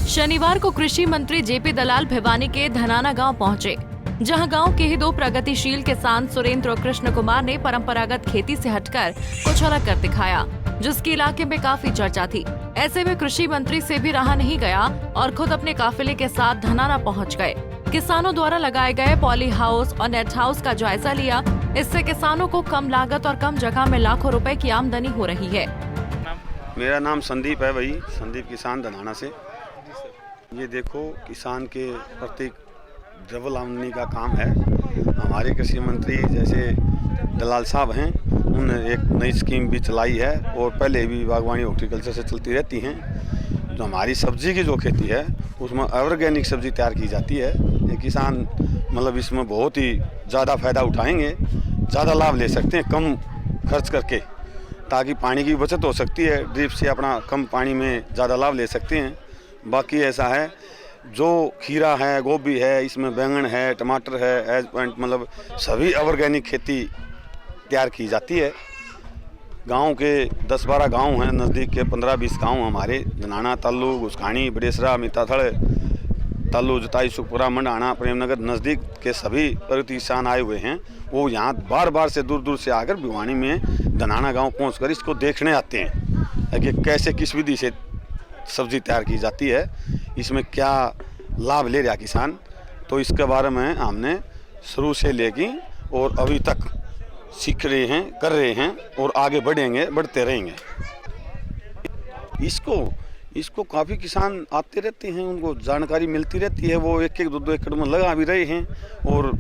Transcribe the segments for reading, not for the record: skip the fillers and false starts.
शनिवार को कृषि मंत्री जेपी दलाल भिवानी के धनाना गांव पहुंचे, जहां गांव के ही दो प्रगतिशील किसान सुरेंद्र और कृष्ण कुमार ने परंपरागत खेती से हटकर कुछ अलग कर दिखाया, जिसकी इलाके में काफी चर्चा थी। ऐसे में कृषि मंत्री से भी रहा नहीं गया और खुद अपने काफिले के साथ धनाना पहुंच गए। किसानों द्वारा लगाए गए पॉली हाउस और नेट हाउस का जायजा लिया। इससे किसानों को कम लागत और कम जगह में लाखों रुपए की आमदनी हो रही है। मेरा नाम संदीप है भाई, संदीप किसान धनाना से। ये देखो, किसान के प्रति डबल आमदनी का काम है। हमारे कृषि मंत्री जैसे दलाल साहब हैं, उन्होंने एक नई स्कीम भी चलाई है और पहले भी बागवानी हॉर्टिकल्चर से चलती रहती हैं। जो हमारी सब्जी की जो खेती है उसमें ऑर्गेनिक सब्जी तैयार की जाती है। ये किसान मतलब इसमें बहुत ही ज़्यादा फ़ायदा उठाएंगे, ज़्यादा लाभ ले सकते हैं कम खर्च करके, ताकि पानी की बचत हो सकती है। ड्रिप से अपना कम पानी में ज़्यादा लाभ ले सकते हैं। बाकी ऐसा है, जो खीरा है, गोभी है, इसमें बैंगन है, टमाटर है, एज पॉइंट मतलब सभी ऑर्गेनिक खेती तैयार की जाती है। गांव के 10-12 गांव हैं, नज़दीक के 15-20 गांव हमारे धनाना, ताल्लू, घुसखानी, बड़ेसरा, मिताथड़, ताल्लू, जुताई, सुखपुरा, मंडाना, प्रेमनगर नज़दीक के सभी प्रगति किसान आए हुए हैं। वो यहाँ बार बार से दूर दूर से आकर भिवानी में धनाना गांव पहुंचकर इसको देखने आते हैं कि कैसे किस विधि से सब्जी तैयार की जाती है, इसमें क्या लाभ ले रहा किसान। तो इसके बारे में हमने शुरू से लेके और अभी तक सीख रहे हैं, कर रहे हैं और आगे बढ़ेंगे, बढ़ते रहेंगे। इसको काफ़ी किसान आते रहते हैं, उनको जानकारी मिलती रहती है। वो 1-1, 2-2 एकड़ में लगा भी रहे हैं और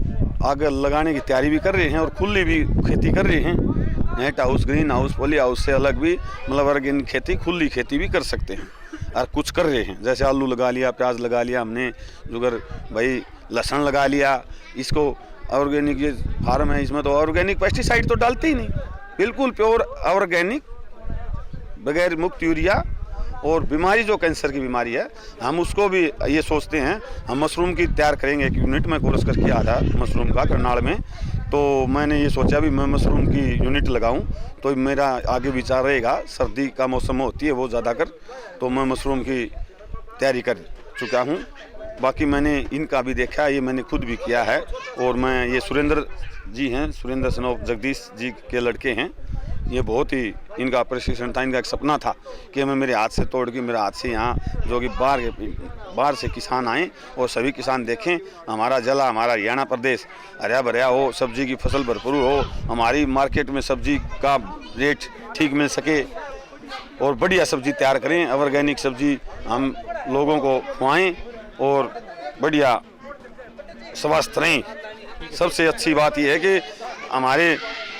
आगे लगाने की तैयारी भी कर रहे हैं और खुली भी खेती कर रहे हैं। Net house, green house, poly house से अलग भी मतलब ऑर्गेनिक खेती, खुली खेती भी कर सकते हैं और कुछ कर रहे हैं। जैसे आलू लगा लिया, प्याज लगा लिया हमने, जुगर भाई लहसुन लगा लिया। इसको ऑर्गेनिक ये फार्म है, इसमें तो ऑर्गेनिक पेस्टिसाइड तो डालते ही नहीं, बिल्कुल प्योर ऑर्गेनिक, बगैर मुक्त यूरिया। और बीमारी जो कैंसर की बीमारी है, हम उसको भी ये सोचते हैं हम मशरूम की तैयार करेंगे। एक यूनिट में कोर्स करके किया था मशरूम का करनाल में, तो मैंने ये सोचा भी मैं मशरूम की यूनिट लगाऊं। तो मेरा आगे विचार रहेगा, सर्दी का मौसम होती है वो ज़्यादा कर, तो मैं मशरूम की तैयारी कर चुका हूँ। बाकी मैंने इनका भी देखा, ये मैंने खुद भी किया है। और मैं ये सुरेंद्र जी हैं, सुरेंद्र सनोप जगदीश जी के लड़के हैं। ये बहुत ही इनका प्रशिक्षण था, इनका एक सपना था कि मैं मेरे हाथ से तोड़ के मेरे हाथ से यहाँ जो कि बाहर से किसान आएँ और सभी किसान देखें हमारा जिला, हमारा हरियाणा प्रदेश हरा भरा हो, सब्जी की फसल भरपूर हो, हमारी मार्केट में सब्जी का रेट ठीक मिल सके और बढ़िया सब्जी तैयार करें, ऑर्गेनिक सब्जी हम लोगों को खुआएँ और बढ़िया स्वस्थ रहें। सबसे अच्छी बात यह है कि हमारे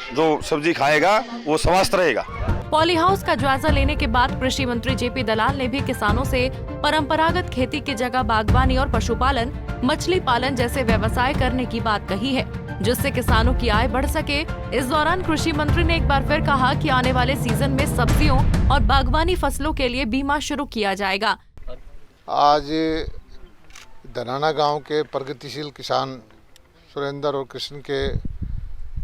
जो सब्जी खाएगा वो स्वस्थ रहेगा। पॉली हाउस का जायजा लेने के बाद कृषि मंत्री जेपी दलाल ने भी किसानों से परंपरागत खेती की जगह बागवानी और पशुपालन, मछली पालन जैसे व्यवसाय करने की बात कही है, जिससे किसानों की आय बढ़ सके। इस दौरान कृषि मंत्री ने एक बार फिर कहा कि आने वाले सीजन में सब्जियों और बागवानी फसलों के लिए बीमा शुरू किया जाएगा। आज धनाना गांव के प्रगतिशील किसान सुरेंद्र और कृष्ण के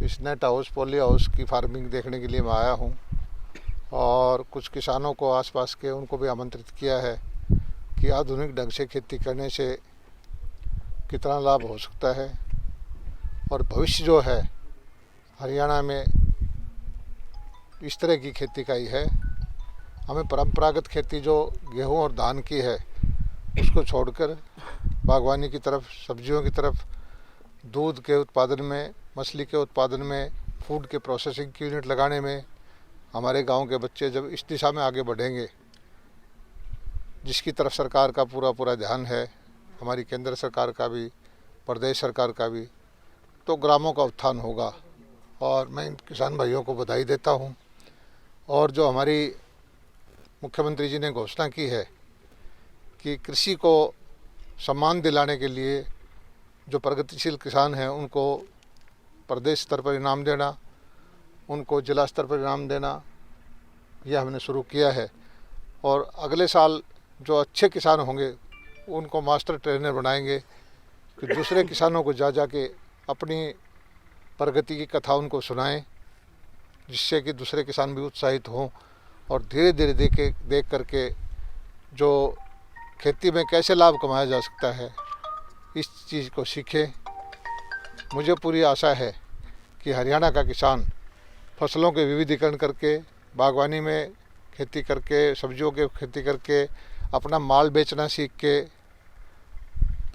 इस नेट हाउस, पॉली हाउस की फार्मिंग देखने के लिए मैं आया हूं और कुछ किसानों को आसपास के उनको भी आमंत्रित किया है कि आधुनिक ढंग से खेती करने से कितना लाभ हो सकता है और भविष्य जो है हरियाणा में इस तरह की खेती का ही है। हमें परंपरागत खेती जो गेहूं और धान की है उसको छोड़कर बागवानी की तरफ, सब्जियों की तरफ, दूध के उत्पादन में, मछली के उत्पादन में, फूड के प्रोसेसिंग की यूनिट लगाने में हमारे गांव के बच्चे जब इस दिशा में आगे बढ़ेंगे, जिसकी तरफ सरकार का पूरा ध्यान है, हमारी केंद्र सरकार का भी, प्रदेश सरकार का भी, तो ग्रामों का उत्थान होगा। और मैं इन किसान भाइयों को बधाई देता हूं। और जो हमारी मुख्यमंत्री जी ने घोषणा की है कि कृषि को सम्मान दिलाने के लिए जो प्रगतिशील किसान हैं उनको प्रदेश स्तर पर इनाम देना, उनको जिला स्तर पर इनाम देना, यह हमने शुरू किया है। और अगले साल जो अच्छे किसान होंगे उनको मास्टर ट्रेनर बनाएंगे कि दूसरे किसानों को जा के अपनी प्रगति की कथा उनको सुनाएं, जिससे कि दूसरे किसान भी उत्साहित हों और धीरे धीरे देख करके जो खेती में कैसे लाभ कमाया जा सकता है, इस चीज़ को सीखे। मुझे पूरी आशा है कि हरियाणा का किसान फसलों के विविधीकरण करके, बागवानी में खेती करके, सब्जियों की खेती करके अपना माल बेचना सीख के।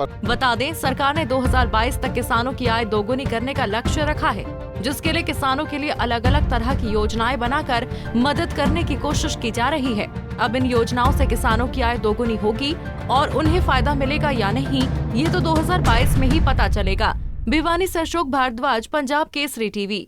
बता दें, सरकार ने 2022 तक किसानों की आय दोगुनी करने का लक्ष्य रखा है, जिसके लिए किसानों के लिए अलग अलग तरह की योजनाएं बनाकर मदद करने की कोशिश की जा रही है। अब इन योजनाओं से किसानों की आय दोगुनी होगी और उन्हें फायदा मिलेगा या नहीं, ये तो 2022 में ही पता चलेगा। भिवानी से अशोक भारद्वाज, पंजाब केसरी टीवी।